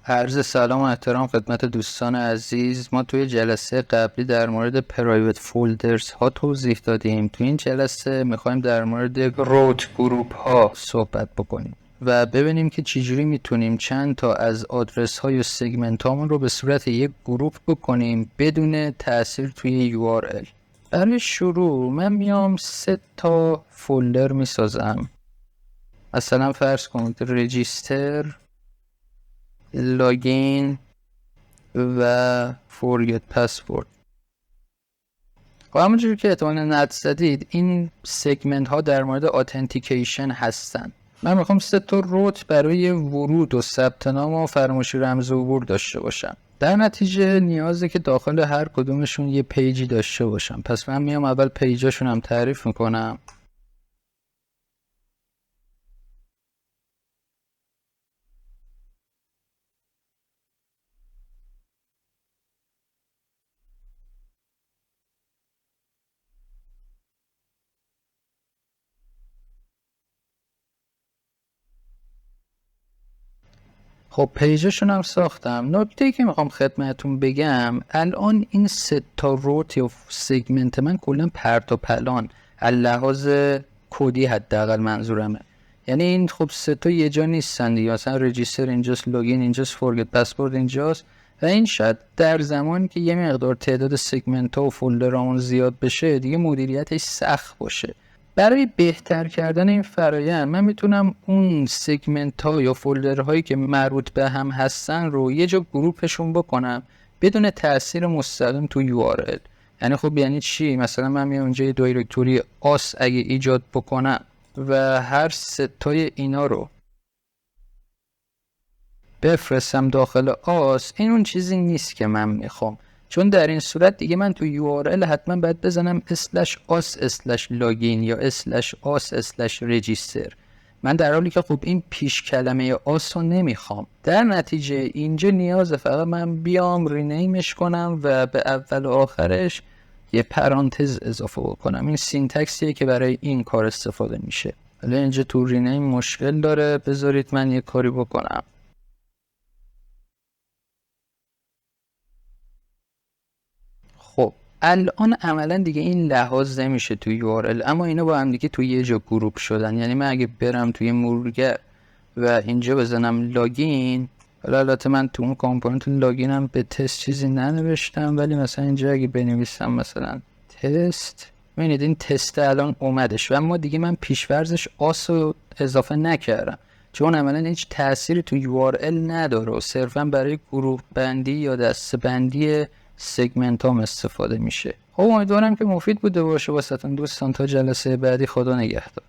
عرض سلام و احترام خدمت دوستان عزیز. ما توی جلسه قبلی در مورد پرایوت فولدرز ها توضیح دادیم. توی این جلسه میخوایم در مورد روت گروپ ها صحبت بکنیم و ببینیم که چجوری میتونیم چند تا از آدرس های و سگمنت هامون رو به صورت یک گروپ بکنیم بدون تأثیر توی URL. برای شروع من میام 3 تا فولدر میسازم. مثلا فرض کنید رجیستر، لاگین و فورگت پسورد. خب همونجوری که احتمالاً ند زدید این سگمنت ها در مورد اتنتیکیشن هستن. من میخوام 3 تا روت برای ورود و ثبت نام و فراموشی رمز عبور داشته باشم. در نتیجه نیازه که داخل هر کدومشون یه پیجی داشته باشم. پس من میام اول پیجاشون هم تعریف میکنم. خب پیجشون هم ساختم. نکته‌ای که میخوام خدمتتون بگم، الان این 3 تا روت یا سگمنت من کلا پرت و پلان لحاظ کدی حداقل منظورمه. یعنی این خب 3 تا یه جا نیستن دیگه. مثلا رجیستر اینجاست، لاگین اینجاست، فورگت پسورد اینجاست و این شاید در زمانی که یه مقدار تعداد سگمنت ها و فولدرامون زیاد بشه دیگه مدیریتش سخت باشه. برای بهتر کردن این فرایند من میتونم اون سگمنت ها یا فولدر هایی که مربوط به هم هستن رو یه جا گروپشون بکنم بدون تأثیر مستقیم تو URL. یعنی خب یعنی چی؟ مثلا من میام اونجا یه دایرکتوری آس اگه ایجاد بکنم و هر 3 تای اینا رو بفرستم داخل آس، این اون چیزی نیست که من میخوام. چون در این صورت دیگه من تو URL حتما باید بزنم /as/login یا /as/register. من در حالی که خب این پیش کلمه آس رو نمیخوام. در نتیجه اینجا نیازه فقط من بیام رینیمش کنم و به اول و آخرش یه پرانتز اضافه بکنم. این سینتکسیه که برای این کار استفاده میشه. حالا اینجا تو رینیم مشکل داره، بذارید من یه کاری بکنم. خب الان عملا دیگه این لحاظ نمیشه توی URL، اما اینا با هم دیگه توی یه جا گروپ شدن. یعنی من اگه برم توی مرورگر و اینجا بزنم لاگین، حالا البته من تو اون کامپوننت لاگینم به تست چیزی ننوشتم، ولی مثلا اینجا اگه بنویسم مثلا تست، ببینید این تست الان اومدش و اما دیگه من پیشورزش آس رو اضافه نکردم چون عملا هیچ تأثیری تو URL نداره و صرفا برای گروه بندی یا دسته بندی سگمنت هم استفاده میشه. خب امیدوارم که مفید بوده باشه واسهتون دوستان. تا جلسه بعدی، خدا نگهدار.